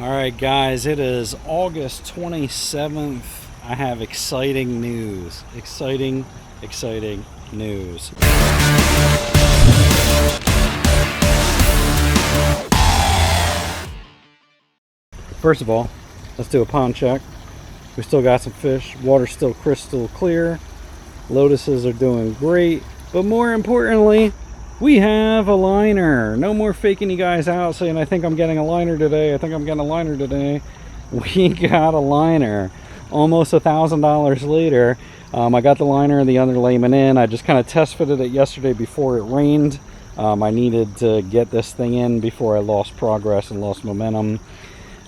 Alright guys, it is August 27th. I have exciting news. Exciting news. First of all, let's do a pond check. We still got some fish. Water's still crystal clear. Lotuses are doing great. But more importantly, we have a liner. No more faking you guys out saying, I think I'm getting a liner today. I think I'm getting a liner today. We got a liner. Almost $1,000 later. I got the liner and the underlayment in. I just kind of test fitted it yesterday before it rained. I needed to get this thing in before I lost progress and lost momentum.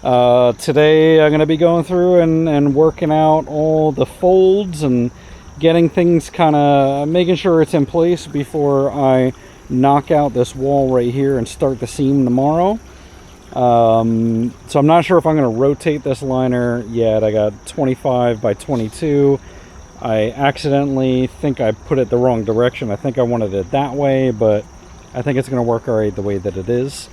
Today I'm going to be going through and working out all the folds and getting things kind of making sure it's in place before I knock out this wall right here and start the seam tomorrow. So I'm not sure if I'm going to rotate this liner yet. I got 25 by 22. I accidentally think I put it the wrong direction. I think I wanted it that way, but I think it's going to work all right the way that it is.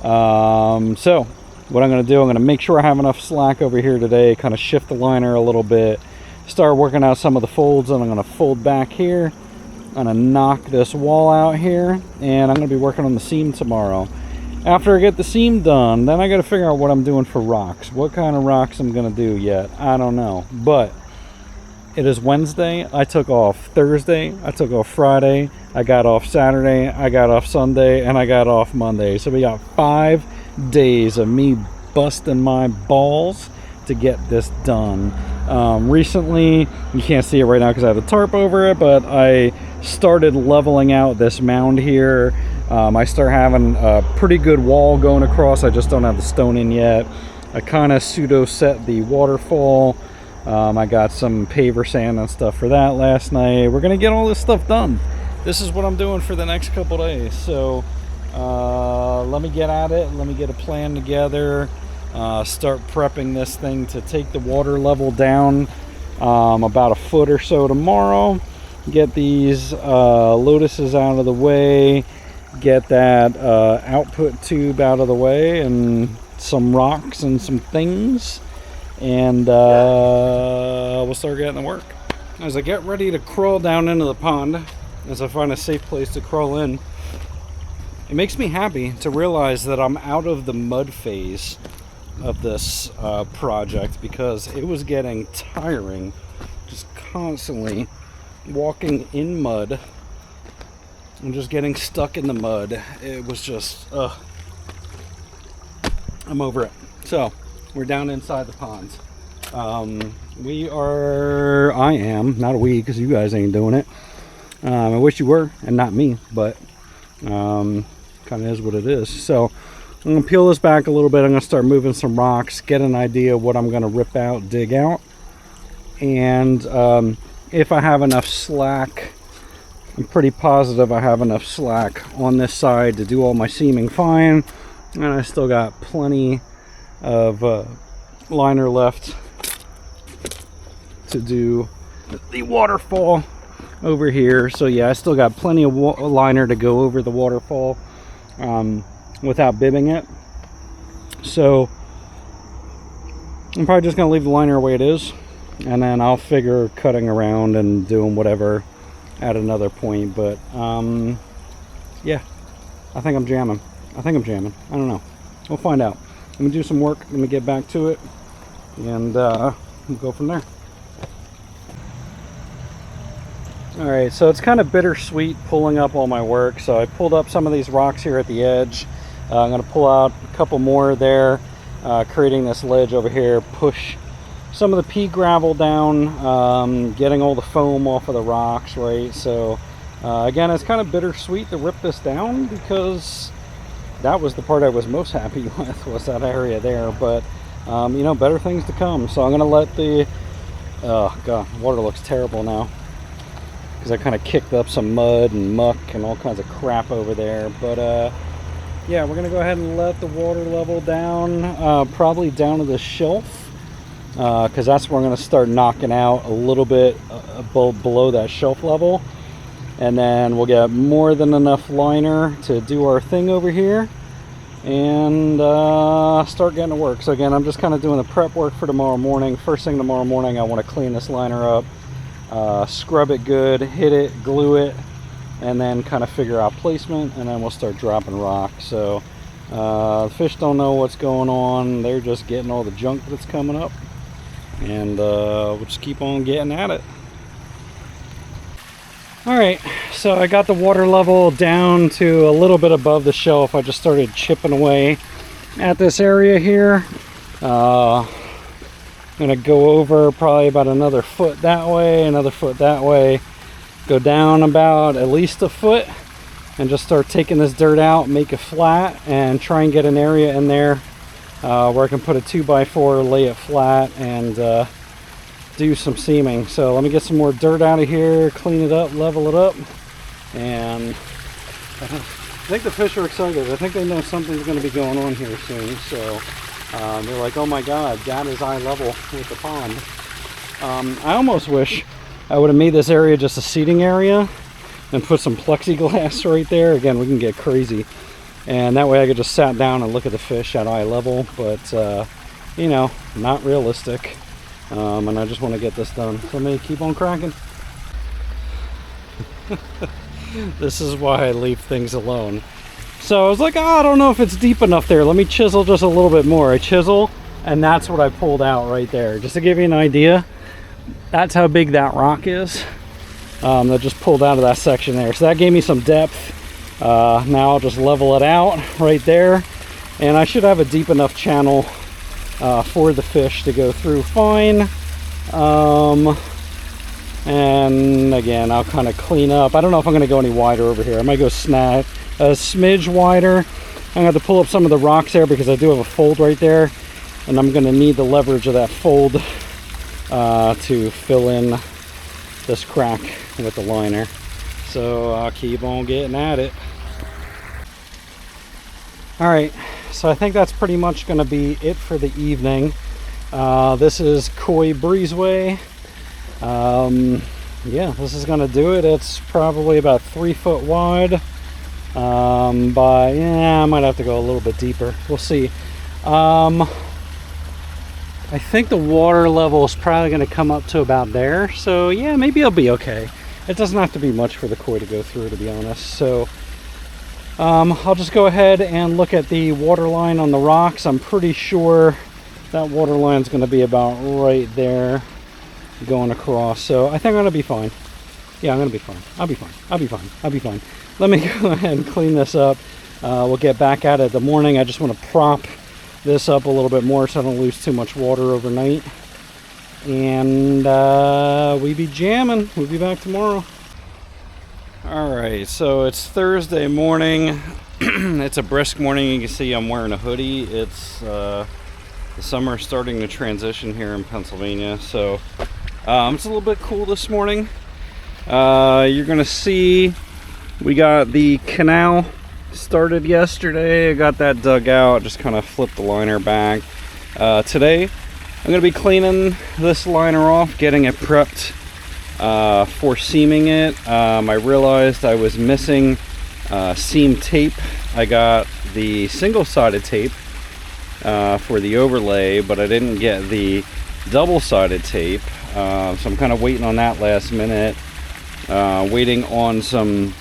So what I'm going to do, I'm going to make sure I have enough slack over here today, kind of shift the liner a little bit, start working out some of the folds, and I'm going to fold back here. I'm going to knock this wall out here, and I'm going to be working on the seam tomorrow. After I get the seam done, then I got to figure out what I'm doing for rocks. What kind of rocks I'm going to do yet, I don't know. But it is Wednesday. I took off Thursday. I took off Friday. I got off Saturday. I got off Sunday, and I got off Monday. So we got 5 days of me busting my balls to get this done. Recently, you can't see it right now because I have a tarp over it, but I started leveling out this mound here. I start having a pretty good wall going across. I just don't have the stone in yet. I kind of pseudo set the waterfall. I got some paver sand and stuff for that last night. We're gonna get all this stuff done. This is what I'm doing for the next couple days. So let me get at it. Let me get a plan together. Start prepping this thing to take the water level down about a foot or so tomorrow. Get these lotuses out of the way, get that output tube out of the way, and some rocks and some things, and we'll start getting to work. As I get ready to crawl down into the pond, as I find a safe place to crawl in, it makes me happy to realize that I'm out of the mud phase of this project, because it was getting tiring just constantly walking in mud and just getting stuck in the mud. It was just I'm over it. So we're down inside the ponds. I am not a we, because you guys ain't doing it. I wish you were, and not me, but kind of is what it is. So I'm going to peel this back a little bit. I'm going to start moving some rocks, get an idea of what I'm going to rip out, dig out. And if I have enough slack, I'm pretty positive I have enough slack on this side to do all my seaming fine. And I still got plenty of liner left to do the waterfall over here. So yeah, I still got plenty of liner to go over the waterfall without bibbing it. So I'm probably just going to leave the liner the way it is, and then I'll figure cutting around and doing whatever at another point. But yeah, I think I'm jamming. I don't know. We'll find out. Let me do some work. Let me get back to it, and we'll go from there. Alright, so it's kind of bittersweet pulling up all my work. So I pulled up some of these rocks here at the edge. I'm going to pull out a couple more there, creating this ledge over here, push some of the pea gravel down, getting all the foam off of the rocks, right? So again, it's kind of bittersweet to rip this down, because that was the part I was most happy with, was that area there. But you know, better things to come. So I'm going to let the oh god, water looks terrible now, because I kind of kicked up some mud and muck and all kinds of crap over there. But yeah, we're gonna go ahead and let the water level down, probably down to the shelf, because that's where I'm gonna start knocking out a little bit below that shelf level. And then we'll get more than enough liner to do our thing over here. and start getting to work. So again, I'm just kind of doing the prep work for tomorrow morning. First thing tomorrow morning, I want to clean this liner up, scrub it good, hit it, glue it, and then kind of figure out placement, and then we'll start dropping rock. So the fish don't know what's going on. They're just getting all the junk that's coming up, and we'll just keep on getting at it. All right, so I got the water level down to a little bit above the shelf. I just started chipping away at this area here. I'm gonna go over probably about another foot that way, another foot that way, go down about at least a foot, and just start taking this dirt out, make it flat, and try and get an area in there where I can put a 2x4, lay it flat, and do some seaming. So let me get some more dirt out of here, clean it up, level it up, and I think the fish are excited. I think they know something's going to be going on here soon. So they're like, oh my god, Dad is eye level with the pond. I almost wish I would have made this area just a seating area and put some plexiglass right there. Again, we can get crazy, and that way I could just sat down and look at the fish at eye level, but you know, not realistic. And I just want to get this done. So let me keep on cracking. This is why I leave things alone. So I was like, oh, I don't know if it's deep enough there. Let me chisel just a little bit more. I chisel, and that's what I pulled out right there. Just to give you an idea, that's how big that rock is. That just pulled out of that section there. So that gave me some depth. Now I'll just level it out right there. And I should have a deep enough channel for the fish to go through fine. And again, I'll kind of clean up. I don't know if I'm going to go any wider over here. I might go a smidge wider. I'm going to have to pull up some of the rocks there because I do have a fold right there, and I'm going to need the leverage of that fold to fill in this crack with the liner. So I'll keep on getting at it. All right, so I think that's pretty much going to be it for the evening. This is Koi Breezeway. Yeah, this is going to do it. It's probably about 3 foot wide. Yeah, I might have to go a little bit deeper. We'll see. I think the water level is probably going to come up to about there. So yeah, maybe I'll be okay. It doesn't have to be much for the koi to go through, to be honest. So I'll just go ahead and look at the water line on the rocks. I'm pretty sure that water line is going to be about right there going across. So I think I'm going to be fine. Yeah, I'm going to be fine. I'll be fine. I'll be fine. I'll be fine. Let me go ahead and clean this up. We'll get back at it in the morning. I just want to prop this up a little bit more so I don't lose too much water overnight. And we be jamming. We'll be back tomorrow. Alright, so it's Thursday morning. It's a brisk morning. You can see I'm wearing a hoodie. It's the summer starting to transition here in Pennsylvania, so it's a little bit cool this morning. You're gonna see we got the canal started yesterday. I got that dug out, just kind of flipped the liner back. Today I'm gonna be cleaning this liner off, getting it prepped for seaming it. I realized I was missing seam tape. I got the single-sided tape for the overlay, but I didn't get the double-sided tape, so I'm kind of waiting on that last minute. Waiting on some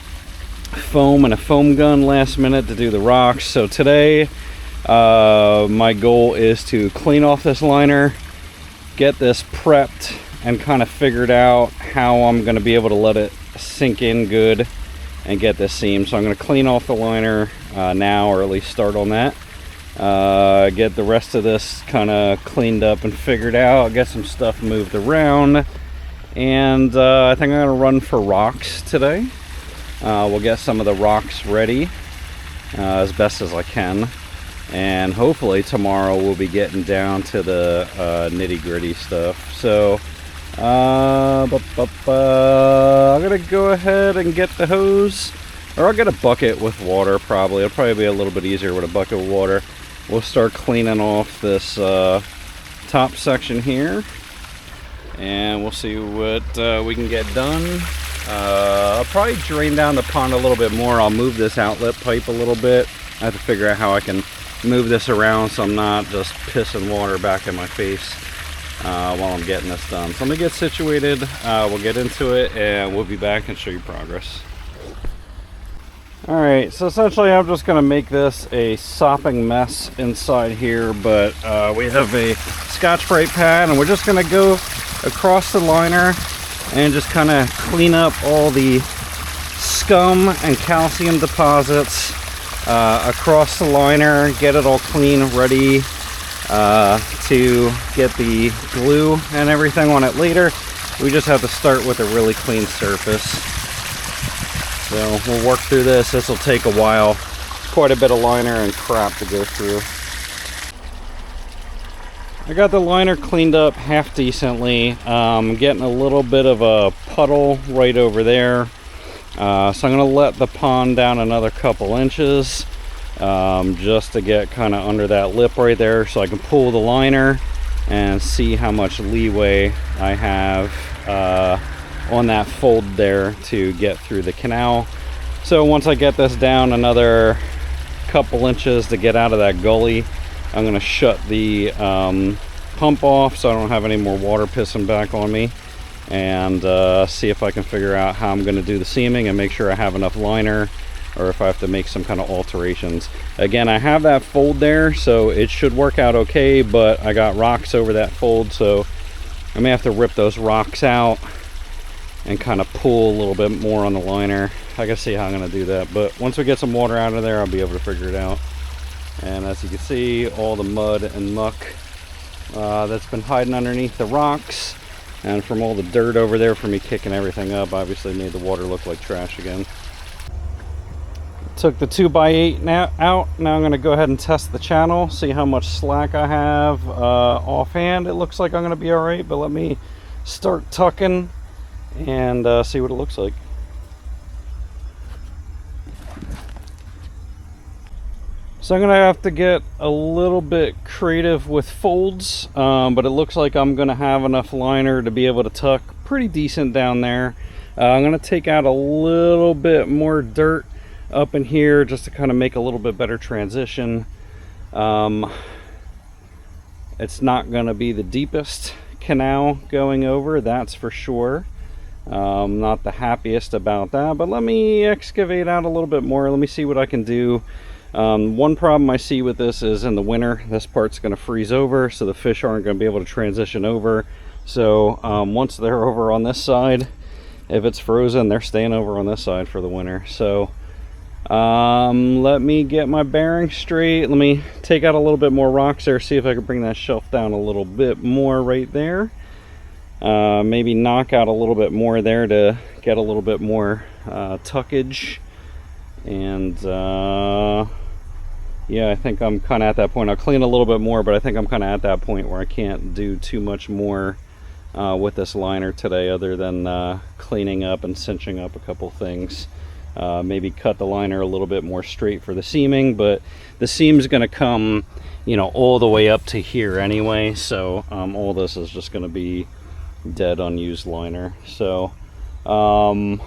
foam and a foam gun last minute to do the rocks. So today my goal is to clean off this liner, get this prepped, and kind of figured out how I'm going to be able to let it sink in good and get this seam. So I'm going to clean off the liner now, or at least start on that. Get the rest of this kind of cleaned up and figured out, get some stuff moved around, and I think I'm going to run for rocks today. We'll get some of the rocks ready as best as I can, and hopefully tomorrow we'll be getting down to the nitty-gritty stuff. So I'm gonna go ahead and get the hose, or I'll get a bucket with water. Probably it'll probably be a little bit easier with a bucket of water. We'll start cleaning off this top section here, and we'll see what we can get done. I'll probably drain down the pond a little bit more. I'll move this outlet pipe a little bit. I have to figure out how I can move this around so I'm not just pissing water back in my face while I'm getting this done. So let me get situated, we'll get into it, and we'll be back and show you progress. Alright, so essentially I'm just going to make this a sopping mess inside here, but we have a Scotch-Brite pad, and we're just going to go across the liner and just kind of clean up all the scum and calcium deposits across the liner, get it all clean, ready to get the glue and everything on it later. We just have to start with a really clean surface. So we'll work through this. This will take a while. Quite a bit of liner and crap to go through. I got the liner cleaned up half decently. Getting a little bit of a puddle right over there. So I'm going to let the pond down another couple inches just to get kind of under that lip right there so I can pull the liner and see how much leeway I have on that fold there to get through the canal. So once I get this down another couple inches to get out of that gully, I'm going to shut the pump off so I don't have any more water pissing back on me, and see if I can figure out how I'm going to do the seaming and make sure I have enough liner, or if I have to make some kind of alterations. Again, I have that fold there, so it should work out okay, but I got rocks over that fold, so I may have to rip those rocks out and kind of pull a little bit more on the liner. I gotta see how I'm gonna do that, but once we get some water out of there, I'll be able to figure it out. And as you can see, all the mud and muck that's been hiding underneath the rocks, and from all the dirt over there from me kicking everything up, obviously made the water look like trash again. Took the 2x8 now out. Now I'm going to go ahead and test the channel, see how much slack I have. Offhand, it looks like I'm going to be all right, but let me start tucking and see what it looks like. So I'm going to have to get a little bit creative with folds, but it looks like I'm going to have enough liner to be able to tuck pretty decent down there. I'm going to take out a little bit more dirt up in here just to kind of make a little bit better transition. It's not going to be the deepest canal going over, that's for sure. Not the happiest about that, but let me excavate out a little bit more. Let me see what I can do. One problem I see with this is in the winter, this part's going to freeze over, so the fish aren't going to be able to transition over. So once they're over on this side, if it's frozen, they're staying over on this side for the winter. So let me get my bearings straight. Let me take out a little bit more rocks there, see if I can bring that shelf down a little bit more right there. Maybe knock out a little bit more there to get a little bit more tuckage. And yeah, I think I'm kind of at that point. I'll clean a little bit more, but I think I'm kind of at that point where I can't do too much more with this liner today, other than cleaning up and cinching up a couple things. Maybe cut the liner a little bit more straight for the seaming, but the seam's going to come, you know, all the way up to here anyway, so all this is just going to be dead unused liner. So I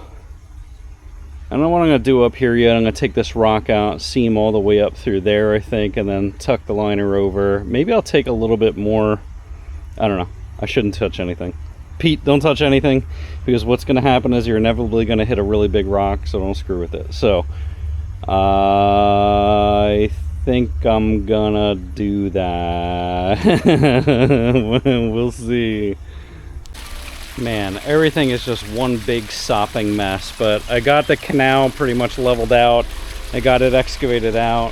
don't know what I'm going to do up here yet. I'm going to take this rock out, seam all the way up through there, I think, and then tuck the liner over. Maybe I'll take a little bit more. I don't know. I shouldn't touch anything. Pete, don't touch anything, because what's going to happen is you're inevitably going to hit a really big rock, so don't screw with it. So I think I'm gonna do that. We'll see. Man, everything is just one big sopping mess, but I got the canal pretty much leveled out. I got it excavated out.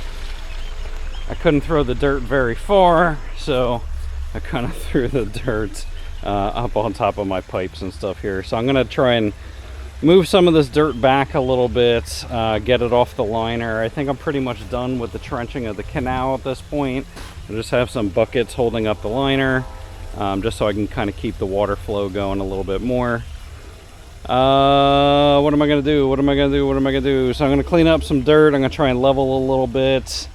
I couldn't throw the dirt very far, so I kind of threw the dirt up on top of my pipes and stuff here. So I'm gonna try and move some of this dirt back a little bit, get it off the liner. I think I'm pretty much done with the trenching of the canal at this point. I just have some buckets holding up the liner, just so I can kind of keep the water flow going a little bit more. What am I gonna do? What am I gonna do? What am I gonna do? So I'm gonna clean up some dirt. I'm gonna try and level a little bit.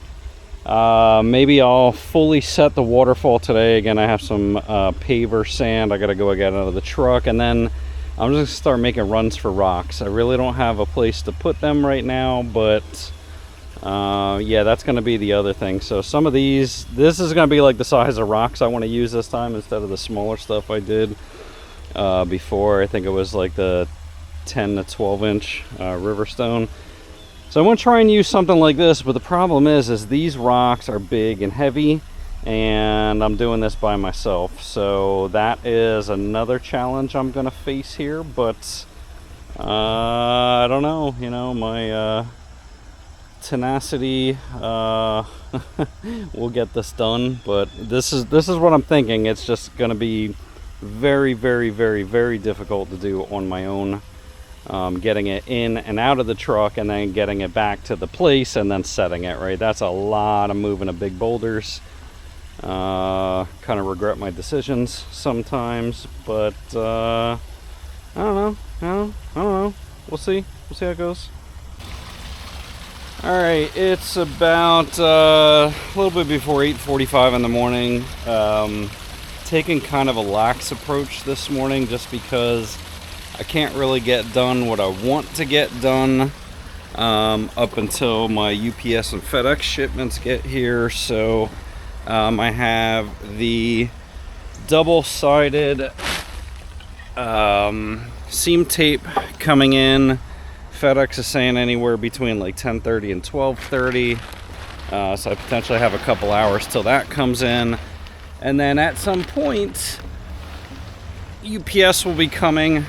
Maybe I'll fully set the waterfall today. Again, I have some paver sand I gotta go get out of the truck, and then I'm just gonna start making runs for rocks. I really don't have a place to put them right now, but Yeah, that's going to be the other thing. So some of these, this is going to be like the size of rocks I want to use this time instead of the smaller stuff I did before. I think it was like the 10 to 12 inch Riverstone. So I'm going to try and use something like this, but the problem is these rocks are big and heavy, and I'm doing this by myself. So that is another challenge I'm going to face here, but I don't know, you know, my tenacity will get this done, but this is what I'm thinking. It's just going to be very, very, very, very difficult to do on my own. Getting it in and out of the truck and then getting it back to the place and then setting it, right? That's a lot of moving of big boulders. Kind of regret my decisions sometimes, but I don't know. We'll see how it goes. All right, it's about a little bit before 8:45 in the morning. Taking kind of a lax approach this morning just because I can't really get done what I want to get done up until my UPS and FedEx shipments get here. So I have the double-sided seam tape coming in. FedEx is saying anywhere between like 10:30 and 12:30. So I potentially have a couple hours till that comes in. And then at some point, UPS will be coming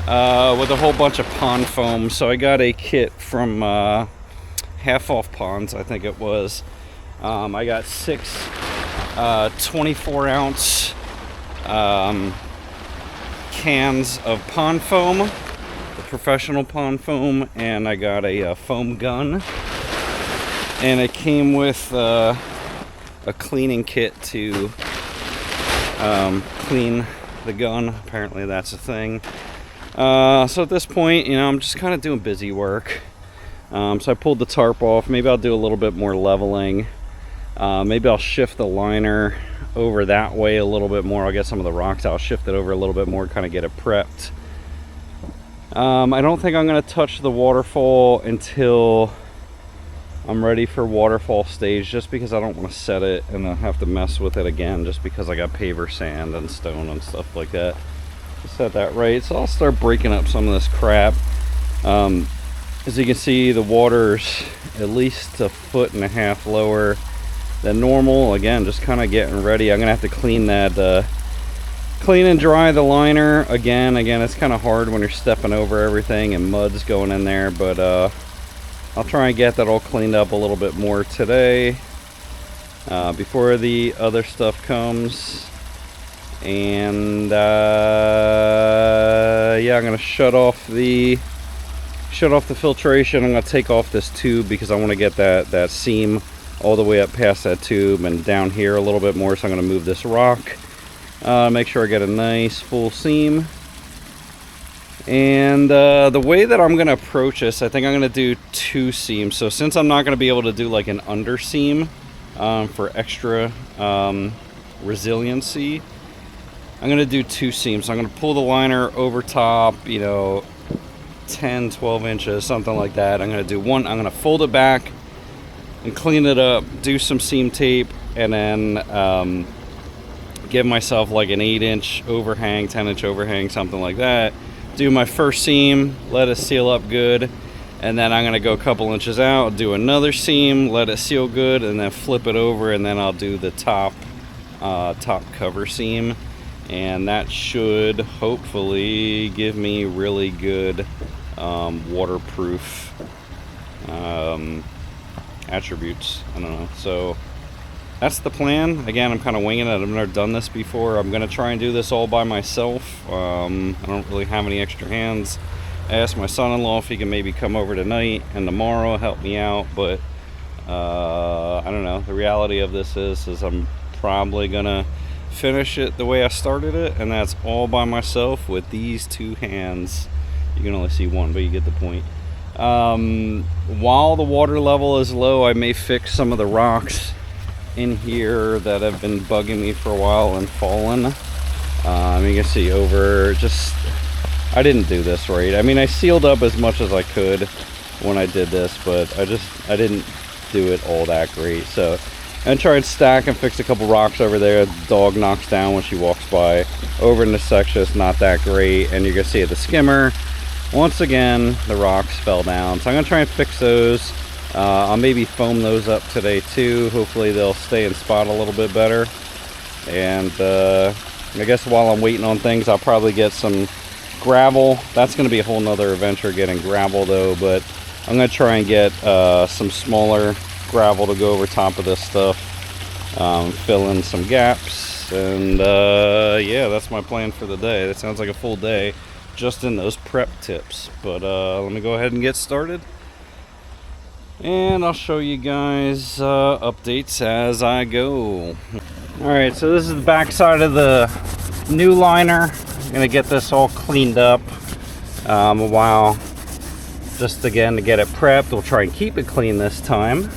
with a whole bunch of pond foam. So I got a kit from Half Off Ponds, I think it was. I got 6 24-ounce cans of pond foam, the professional pond foam, and I got a foam gun. And it came with a cleaning kit to clean the gun. Apparently that's a thing. So at this point, you know, I'm just kind of doing busy work. So I pulled the tarp off. Maybe I'll do a little bit more leveling. Maybe I'll shift the liner over that way a little bit more. I'll get some of the rocks. I'll shift it over a little bit more, kind of get it prepped. I don't think I'm going to touch the waterfall until I'm ready for waterfall stage, just because I don't want to set it and then have to mess with it again, just because I got paver sand and stone and stuff like that to set that right. So I'll start breaking up some of this crap. As you can see, the water's at least 1.5 foot lower than normal. Again, just kind of getting ready. I'm gonna have to clean that, clean and dry the liner again. It's kind of hard when you're stepping over everything and mud's going in there, but I'll try and get that all cleaned up a little bit more today before the other stuff comes. And yeah, I'm gonna shut off the filtration. I'm gonna take off this tube because I want to get that seam all the way up past that tube and down here a little bit more. So I'm gonna move this rock, make sure I get a nice full seam. And the way that I'm gonna approach this, I think I'm gonna do 2 seams. So since I'm not gonna be able to do like an under seam for extra resiliency, I'm gonna do 2 seams. So I'm gonna pull the liner over top, you know, 10, 12 inches, something like that. I'm gonna do one, I'm gonna fold it back and clean it up, do some seam tape, and then give myself like an 8-inch overhang, 10-inch overhang, something like that. Do my first seam, let it seal up good, and then I'm gonna go a couple inches out, do another seam, let it seal good, and then flip it over, and then I'll do the top cover seam, and that should hopefully give me really good waterproof attributes. I don't know. So that's the plan. Again, I'm kind of winging it. I've never done this before. I'm going to try and do this all by myself. I don't really have any extra hands. I asked my son-in-law if he can maybe come over tonight and tomorrow help me out, but I don't know. The reality of this is I'm probably going to finish it the way I started it, and that's all by myself with these 2 hands. You can only see one, but you get the point. While the water level is low, I may fix some of the rocks in here that have been bugging me for a while and fallen. You can see over, just, I didn't do this right. I mean, I sealed up as much as I could. when I did this, but I didn't do it all that great. So I'm gonna try and stack and fix a couple rocks over there. The dog knocks down when she walks by. Over in this section, it's not that great, and you're gonna see the skimmer. Once again, the rocks fell down, so I'm gonna try and fix those. I'll maybe foam those up today too. Hopefully they'll stay in spot a little bit better. And I guess while I'm waiting on things, I'll probably get some gravel. That's going to be a whole nother adventure getting gravel though, but I'm going to try and get some smaller gravel to go over top of this stuff, fill in some gaps, and yeah, that's my plan for the day. That sounds like a full day just in those prep tips, but let me go ahead and get started, and I'll show you guys updates as I go. Alright, so this is the back side of the new liner. I'm gonna get this all cleaned up a while, just again to get it prepped. We'll try and keep it clean this time.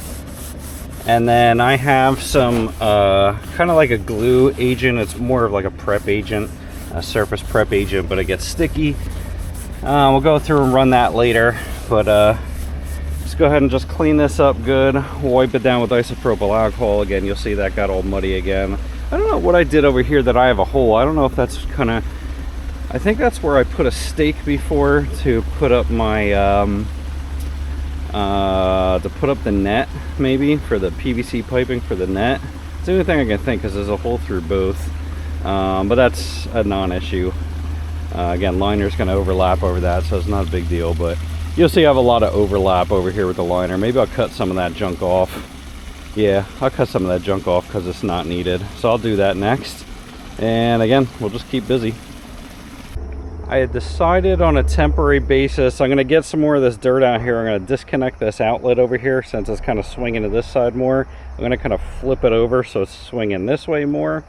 And then I have some kind of like a glue agent. It's more of like a prep agent, a surface prep agent, but it gets sticky. We'll go through and run that later, but let's go ahead and just clean this up good. Wipe it down with isopropyl alcohol. Again, you'll see that got all muddy again. I don't know what I did over here that I have a hole. I don't know if that's kind of, I think that's where I put a stake before to put up my to put up the net, maybe for the PVC piping for the net. It's the only thing I can think, because there's a hole through both, but that's a non-issue. Again, liner's going to overlap over that, so it's not a big deal, but you'll see I have a lot of overlap over here with the liner. Maybe I'll cut some of that junk off. Yeah, I'll cut some of that junk off because it's not needed. So I'll do that next. And again, we'll just keep busy. I had decided on a temporary basis, I'm going to get some more of this dirt out here. I'm going to disconnect this outlet over here since it's kind of swinging to this side more. I'm going to kind of flip it over so it's swinging this way more.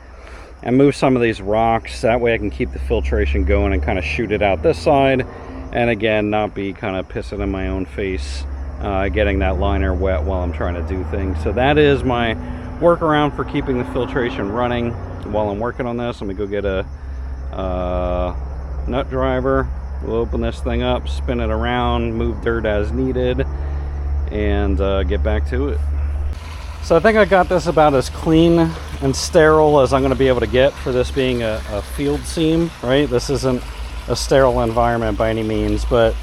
And move some of these rocks. That way I can keep the filtration going and kind of shoot it out this side. And again, not be kind of pissing in my own face, getting that liner wet while I'm trying to do things. So that is my workaround for keeping the filtration running while I'm working on this. Let me go get a nut driver. We'll open this thing up, spin it around, move dirt as needed, and get back to it. So I think I got this about as clean and sterile as I'm going to be able to get for this being a field seam, right? This isn't a sterile environment by any means, but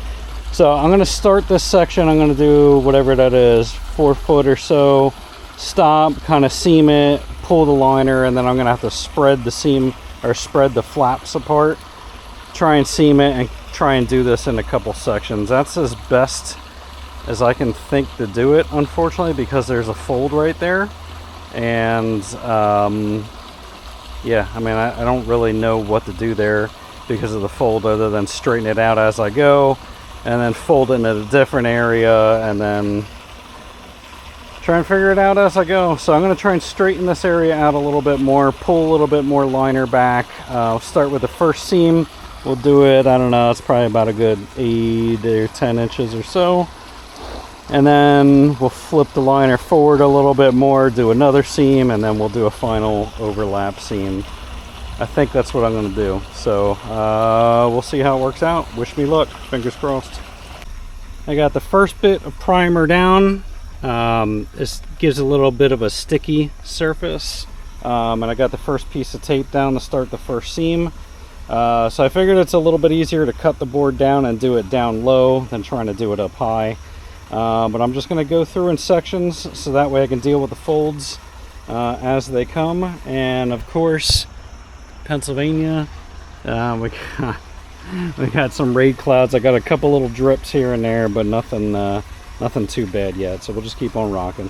so I'm going to start this section. I'm going to do whatever that is, 4 foot or so, stop, kind of seam it, pull the liner, and then I'm going to have to spread the seam or spread the flaps apart, try and seam it, and try and do this in a couple sections. That's as best as I can think to do it, unfortunately, because there's a fold right there. And yeah, I mean, I don't really know what to do there because of the fold, other than straighten it out as I go and then fold it in a different area and then try and figure it out as I go. So I'm going to try and straighten this area out a little bit more, pull a little bit more liner back. I'll start with the first seam. We'll do it, I don't know, it's probably about a good 8 or 10 inches or so. And then we'll flip the liner forward a little bit more, do another seam, and then we'll do a final overlap seam. I think that's what I'm going to do. So we'll see how it works out. Wish me luck. Fingers crossed. I got the first bit of primer down. This gives a little bit of a sticky surface. And I got the first piece of tape down to start the first seam. So I figured it's a little bit easier to cut the board down and do it down low than trying to do it up high. But I'm just going to go through in sections so that way I can deal with the folds as they come. And of course, Pennsylvania, we got some rain clouds. I got a couple little drips here and there, but nothing too bad yet. So we'll just keep on rocking.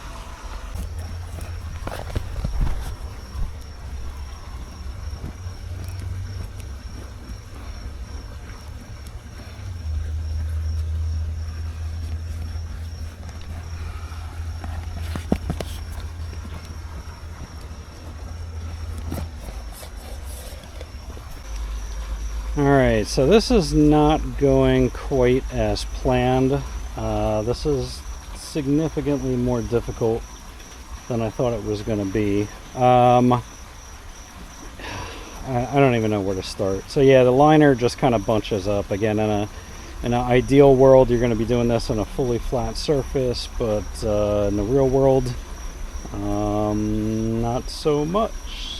Alright, so this is not going quite as planned. This is significantly more difficult than I thought it was going to be. I don't even know where to start. So yeah, the liner just kind of bunches up again in in an ideal world, you're going to be doing this on a fully flat surface, but in the real world, not so much.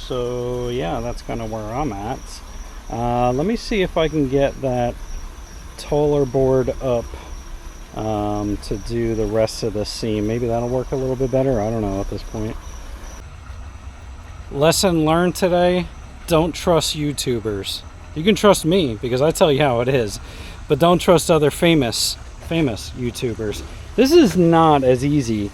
So yeah, that's kind of where I'm at. Let me see if I can get that taller board up to do the rest of the seam. Maybe that'll work a little bit better. I don't know at this point. Lesson learned today: don't trust YouTubers. You can trust me because I tell you how it is, but don't trust other famous YouTubers. This is not as easy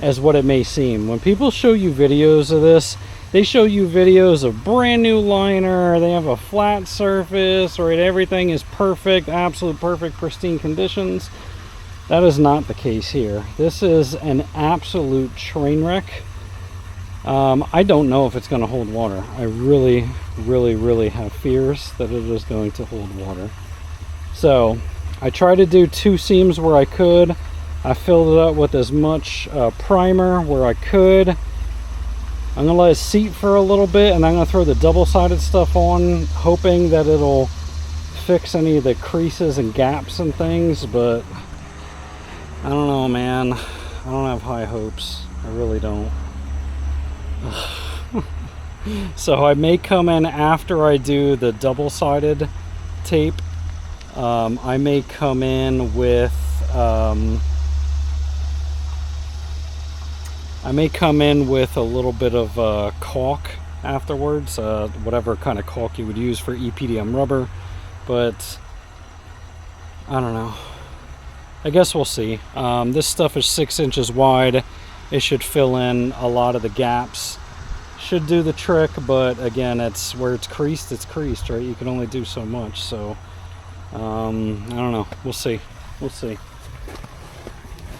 as what it may seem. When people show you videos of this, they show you videos of brand new liner, they have a flat surface, right? Everything is perfect, absolute perfect, pristine conditions. That is not the case here. This is an absolute train wreck. I don't know if it's going to hold water. I really have fears that it is going to hold water. So I tried to do 2 seams where I could. I filled it up with as much primer where I could. I'm going to let it seat for a little bit, and I'm going to throw the double-sided stuff on, hoping that it'll fix any of the creases and gaps and things, but I don't know, man. I don't have high hopes. I really don't. So I may come in after I do the double-sided tape. I may come in with a little bit of caulk afterwards, whatever kind of caulk you would use for EPDM rubber, but I don't know. I guess we'll see. This stuff is 6 inches wide. It should fill in a lot of the gaps. Should do the trick, but again, it's where it's creased, right? You can only do so much, so I don't know. We'll see.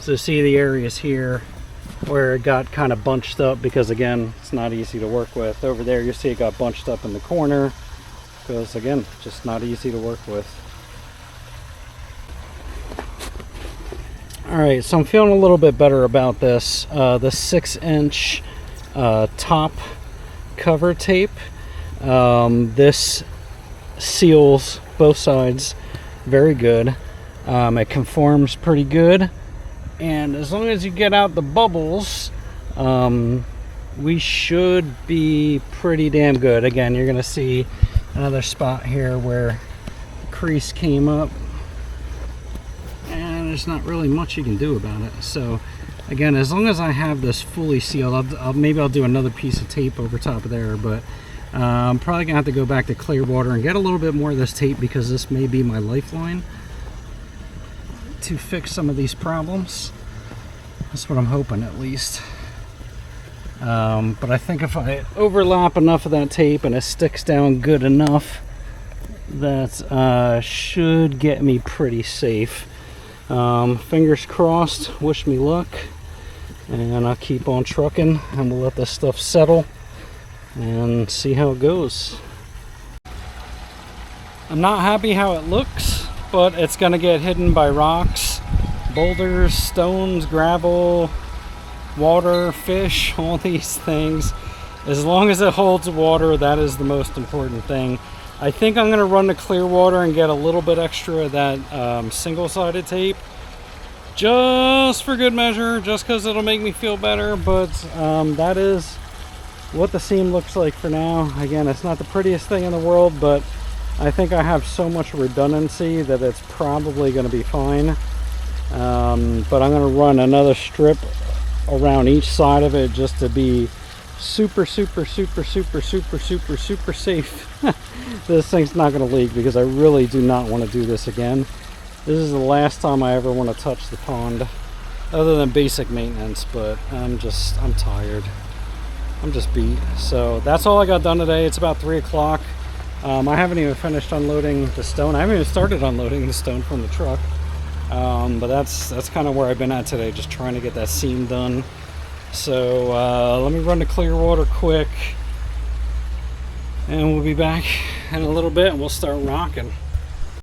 So see the areas here where it got kind of bunched up, because again, it's not easy to work with. Over there, you see it got bunched up in the corner because again, just not easy to work with. All right, so I'm feeling a little bit better about this. The 6-inch top cover tape. This seals both sides very good. It conforms pretty good, and as long as you get out the bubbles, we should be pretty damn good. Again, you're gonna see another spot here where the crease came up, and there's not really much you can do about it. So again, as long as I have this fully sealed, maybe I'll do another piece of tape over top of there, but I'm probably gonna have to go back to Clearwater and get a little bit more of this tape, because this may be my lifeline to fix some of these problems. That's what I'm hoping, at least. But I think if I overlap enough of that tape and it sticks down good enough, that should get me pretty safe. Fingers crossed, wish me luck, and I'll keep on trucking, and we'll let this stuff settle and see how it goes. I'm not happy how it looks, but it's gonna get hidden by rocks, boulders, stones, gravel, water, fish, all these things. As long as it holds water, that is the most important thing. I think I'm gonna run to Clearwater and get a little bit extra of that single-sided tape, just for good measure, just because it'll make me feel better. But that is what the seam looks like for now. Again, it's not the prettiest thing in the world, but I think I have so much redundancy that it's probably going to be fine. But I'm going to run another strip around each side of it just to be super safe. This thing's not going to leak, because I really do not want to do this again. This is the last time I ever want to touch the pond, other than basic maintenance. But I'm tired. I'm just beat. So that's all I got done today. It's about 3 o'clock. I haven't even finished unloading the stone. I haven't even started unloading the stone from the truck. But that's kind of where I've been at today, just trying to get that seam done. So let me run to Clearwater quick, and we'll be back in a little bit and we'll start rocking.